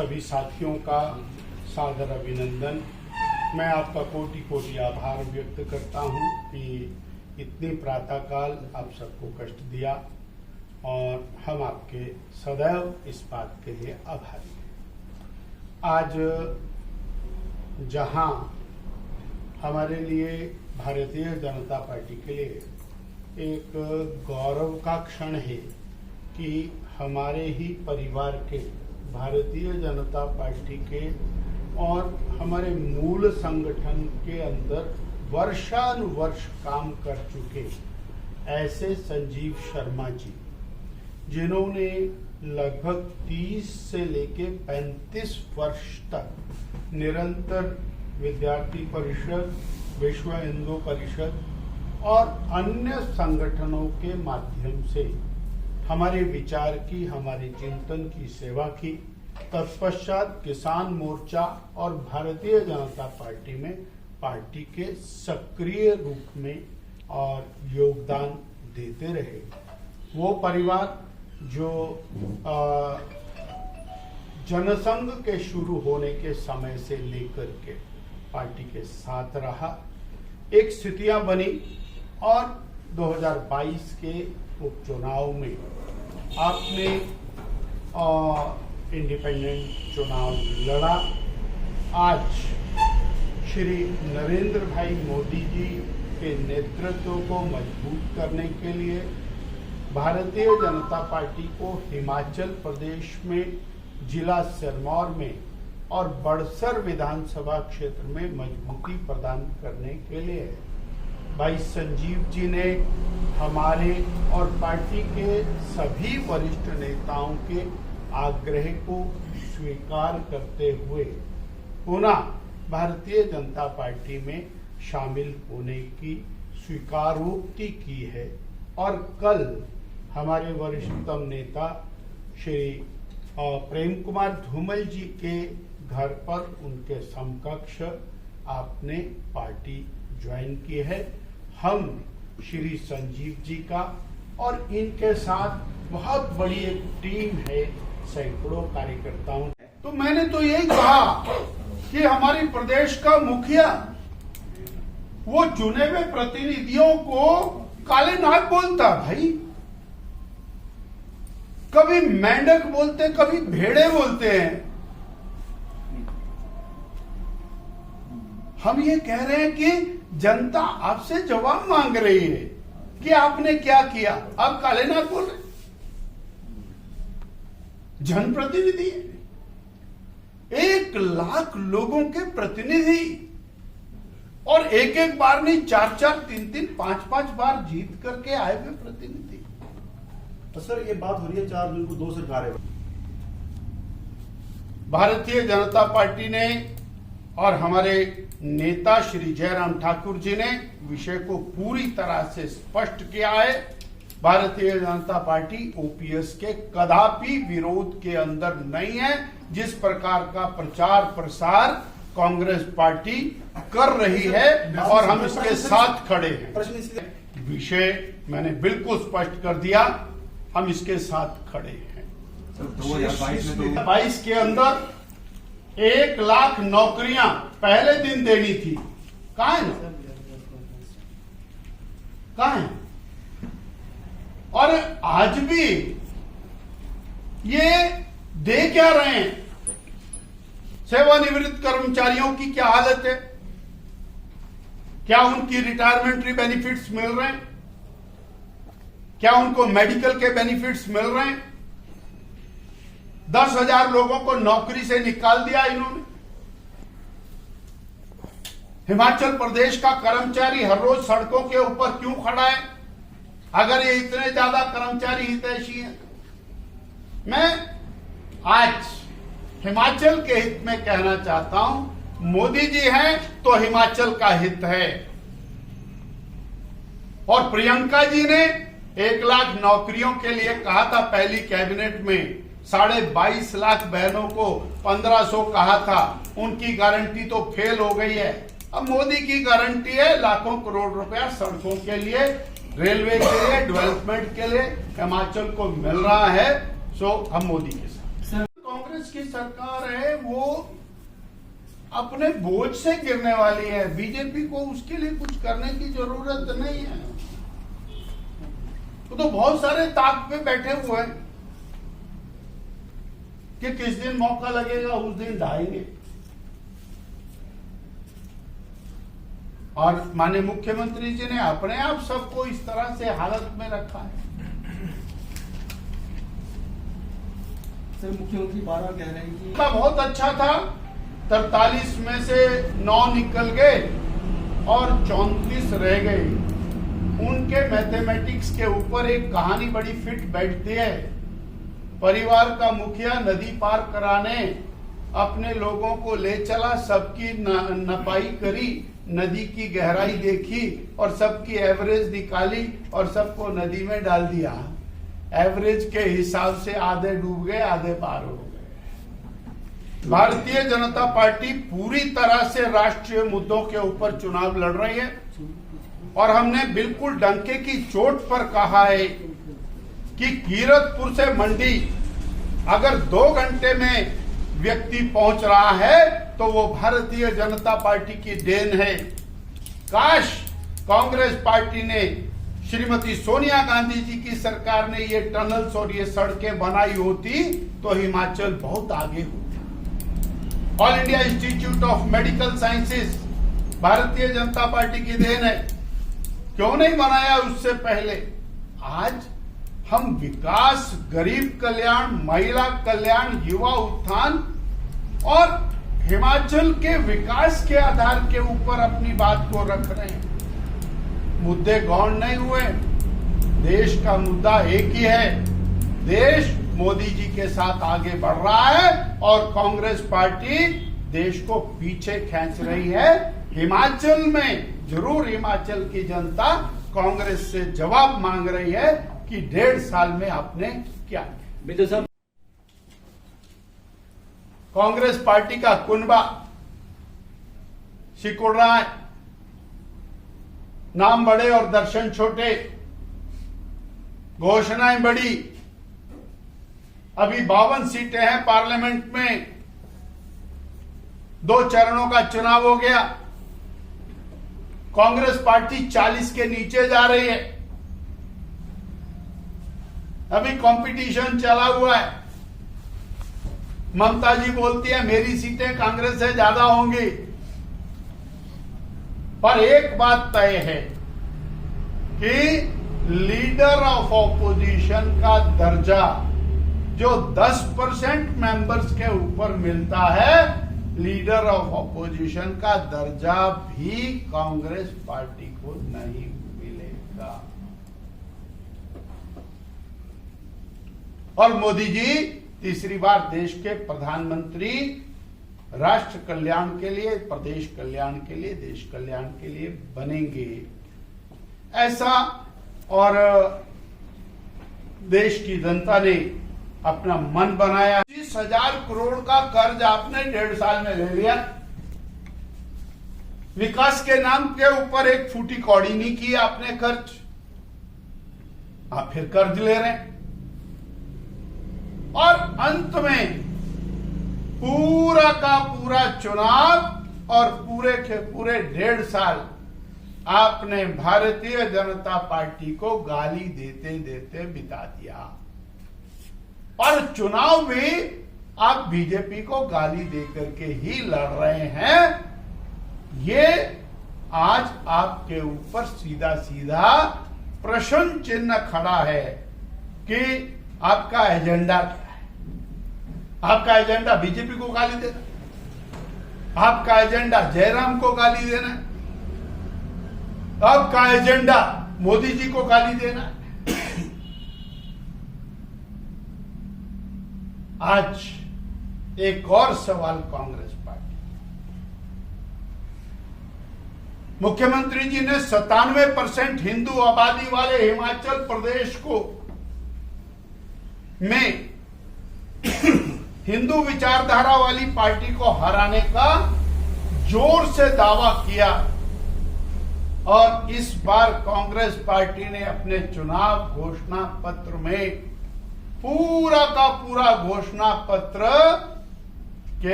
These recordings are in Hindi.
सभी साथियों का सादर अभिनंदन। मैं आपका कोटि कोटि आभार व्यक्त करता हूं कि इतनी प्रातःकाल आप सबको कष्ट दिया और हम आपके सदैव इस बात के लिए आभारी हैं। आज जहां हमारे लिए भारतीय जनता पार्टी के लिए एक गौरव का क्षण है कि हमारे ही परिवार के भारतीय जनता पार्टी के और हमारे मूल संगठन के अंदर वर्षानुवर्ष काम कर चुके ऐसे संजीव शर्मा जी, जिन्होंने लगभग 30 से लेके 35 वर्ष तक निरंतर विद्यार्थी परिषद, विश्व हिंदू परिषद और अन्य संगठनों के माध्यम से हमारे विचार की, हमारे चिंतन की सेवा की। तत्पश्चात किसान मोर्चा और भारतीय जनता पार्टी में पार्टी के सक्रिय रूप में और योगदान देते रहे। वो परिवार जो जनसंघ के शुरू होने के समय से लेकर के पार्टी के साथ रहा। एक स्थितियां बनी और 2022 के उपचुनाव में आपने इंडिपेंडेंट चुनाव लड़ा। आज श्री नरेंद्र भाई मोदी जी के नेतृत्व को मजबूत करने के लिए भारतीय जनता पार्टी को हिमाचल प्रदेश में जिला सिरमौर में और बड़सर विधानसभा क्षेत्र में मजबूती प्रदान करने के लिए भाई संजीव जी ने हमारे और पार्टी के सभी वरिष्ठ नेताओं के आग्रह को स्वीकार करते हुए पुनः भारतीय जनता पार्टी में शामिल होने की स्वीकारोक्ति की है। और कल हमारे वरिष्ठतम नेता श्री प्रेम कुमार धूमल जी के घर पर उनके समकक्ष आपने पार्टी ज्वाइन की है। हम श्री संजीव जी का और इनके साथ बहुत बड़ी एक टीम है, सैकड़ों कार्यकर्ताओं। तो मैंने तो यही कहा कि हमारी प्रदेश का मुखिया वो चुने हुए प्रतिनिधियों को काले नाग बोलता। भाई कभी मेंढक बोलते, कभी भेड़े बोलते हैं। हम ये कह रहे हैं कि जनता आपसे जवाब मांग रही है कि आपने क्या किया, आप काले नाग बोल रहे। जनप्रतिनिधि 1 लाख लोगों के प्रतिनिधि और एक बार नहीं 4-4, 3-3, 5-5 बार जीत करके आए हुए प्रतिनिधि। तो सर ये बात हो रही है 4 जून को 2 सरकारें। भारतीय जनता पार्टी ने और हमारे नेता श्री जयराम ठाकुर जी ने विषय को पूरी तरह से स्पष्ट किया है। भारतीय जनता पार्टी ओपीएस के कदापि विरोध के अंदर नहीं है। जिस प्रकार का प्रचार प्रसार कांग्रेस पार्टी कर रही है और हम इसके साथ खड़े हैं। विषय मैंने बिल्कुल स्पष्ट कर दिया, हम इसके साथ खड़े हैं। 2022 के अंदर 1 लाख नौकरियां पहले दिन देनी थी। कहां है ना? कहां है? और आज भी ये दे क्या रहे हैं? सेवानिवृत्त कर्मचारियों की क्या हालत है? क्या उनकी रिटायरमेंट बेनिफिट्स मिल रहे हैं? क्या उनको मेडिकल के बेनिफिट्स मिल रहे हैं? 10,000 लोगों को नौकरी से निकाल दिया इन्होंने। हिमाचल प्रदेश का कर्मचारी हर रोज सड़कों के ऊपर क्यों खड़ा है अगर ये इतने ज्यादा कर्मचारी हितैषी हैं? मैं आज हिमाचल के हित में कहना चाहता हूं, मोदी जी हैं तो हिमाचल का हित है। और प्रियंका जी ने 1 लाख नौकरियों के लिए कहा था पहली कैबिनेट में, 22.5 लाख बहनों को 1500 कहा था। उनकी गारंटी तो फेल हो गई है। अब मोदी की गारंटी है लाखों करोड़ रुपया सड़कों के लिए, रेलवे के लिए, डेवलपमेंट के लिए हिमाचल को मिल रहा है। सो हम मोदी के साथ। कांग्रेस की सरकार है वो अपने बोझ से गिरने वाली है। बीजेपी को उसके लिए कुछ करने की जरूरत नहीं है। वो तो बहुत सारे ताक पे बैठे हुए हैं कि किस दिन मौका लगेगा उस दिन ढाएंगे। और माननीय मुख्यमंत्री जी ने अपने आप सबको इस तरह से हालत में रखा है। सर मुख्यमंत्री बारह कह रहे हैं कि बहुत अच्छा था, 43 में से 9 निकल गए और 34 रह गए। उनके मैथमेटिक्स के ऊपर एक कहानी बड़ी फिट बैठती है। परिवार का मुखिया नदी पार कराने अपने लोगों को ले चला, सबकी नपाई करी, नदी की गहराई देखी और सबकी एवरेज निकाली और सबको नदी में डाल दिया। एवरेज के हिसाब से आधे डूब गए, आधे पार हो गए। भारतीय जनता पार्टी पूरी तरह से राष्ट्रीय मुद्दों के ऊपर चुनाव लड़ रही है और हमने बिल्कुल डंके की चोट पर कहा है कि कीरतपुर से मंडी अगर 2 घंटे में व्यक्ति पहुंच रहा है तो वो भारतीय जनता पार्टी की देन है। काश कांग्रेस पार्टी ने, श्रीमती सोनिया गांधी जी की सरकार ने ये टनल्स और ये सड़कें बनाई होती तो हिमाचल बहुत आगे होता। All India institute of medical sciences Bharatiya Janata party की देन है। क्यों नहीं बनाया उससे पहले? आज हम विकास, गरीब कल्याण, महिला कल्याण, युवा उत्थान और हिमाचल के विकास के आधार के ऊपर अपनी बात को रख रहे हैं। मुद्दे गौण नहीं हुए। देश का मुद्दा एक ही है। देश मोदी जी के साथ आगे बढ़ रहा है और कांग्रेस पार्टी देश को पीछे खींच रही है। हिमाचल में जरूर हिमाचल की जनता कांग्रेस से जवाब मांग रही है कि 1.5 साल में आपने क्या किया। कांग्रेस पार्टी का कुनबा सिकुड़ रहा है। नाम बड़े और दर्शन छोटे, घोषणाएं बड़ी। अभी 52 सीटें हैं पार्लियामेंट में, 2 चरणों का चुनाव हो गया। कांग्रेस पार्टी 40 के नीचे जा रही है। अभी कंपटीशन चला हुआ है। ममता जी बोलती है मेरी सीटें कांग्रेस से ज्यादा होंगी, पर एक बात तय है कि लीडर ऑफ ऑपोजिशन का दर्जा जो 10% मेंबर्स के ऊपर मिलता है, लीडर ऑफ ऑपोजिशन का दर्जा भी कांग्रेस पार्टी को नहीं मिलेगा। और मोदी जी तीसरी बार देश के प्रधानमंत्री राष्ट्र कल्याण के लिए, प्रदेश कल्याण के लिए, देश कल्याण के लिए बनेंगे, ऐसा और देश की जनता ने अपना मन बनाया। 30,000 करोड़ का कर्ज आपने 1.5 साल में ले लिया। विकास के नाम के ऊपर एक फूटी कौड़ी नहीं की आपने खर्च, आप फिर कर्ज ले रहे हैं। और अंत में पूरा का पूरा चुनाव और पूरे के पूरे 1.5 साल आपने भारतीय जनता पार्टी को गाली देते देते बिता दिया। और चुनाव भी आप बीजेपी को गाली देकर के ही लड़ रहे हैं। ये आज आपके ऊपर सीधा सीधा प्रश्न चिन्ह खड़ा है कि आपका एजेंडा क्या है। आपका एजेंडा बीजेपी को गाली देना, आपका एजेंडा जयराम को गाली देना, आपका एजेंडा मोदी जी को गाली देना। आज एक और सवाल कांग्रेस पार्टी, मुख्यमंत्री जी ने 97% हिंदू आबादी वाले हिमाचल प्रदेश को में हिंदू विचारधारा वाली पार्टी को हराने का जोर से दावा किया। और इस बार कांग्रेस पार्टी ने अपने चुनाव घोषणा पत्र में पूरा का पूरा घोषणा पत्र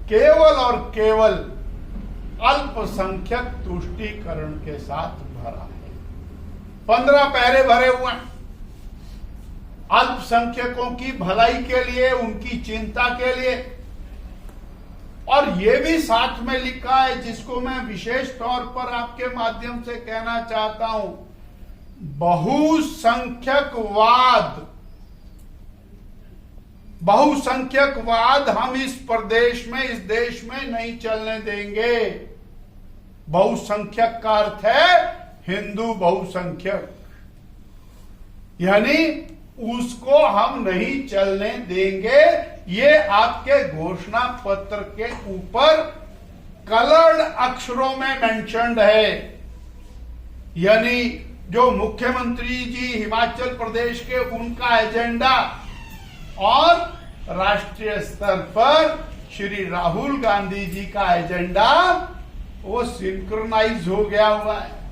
केवल और केवल अल्पसंख्यक तुष्टीकरण के साथ भरा है। 15 पैरे भरे हुए हैं अल्पसंख्यकों की भलाई के लिए, उनकी चिंता के लिए। और यह भी साथ में लिखा है, जिसको मैं विशेष तौर पर आपके माध्यम से कहना चाहता हूं, बहुसंख्यकवाद हम इस प्रदेश में, इस देश में नहीं चलने देंगे। बहुसंख्यक का अर्थ है हिंदू बहुसंख्यक, यानी उसको हम नहीं चलने देंगे। ये आपके घोषणा पत्र के ऊपर कलर्ड अक्षरों में मेंशन्ड है। यानी जो मुख्यमंत्री जी हिमाचल प्रदेश के, उनका एजेंडा और राष्ट्रीय स्तर पर श्री राहुल गांधी जी का एजेंडा वो सिंक्रोनाइज हो गया हुआ है।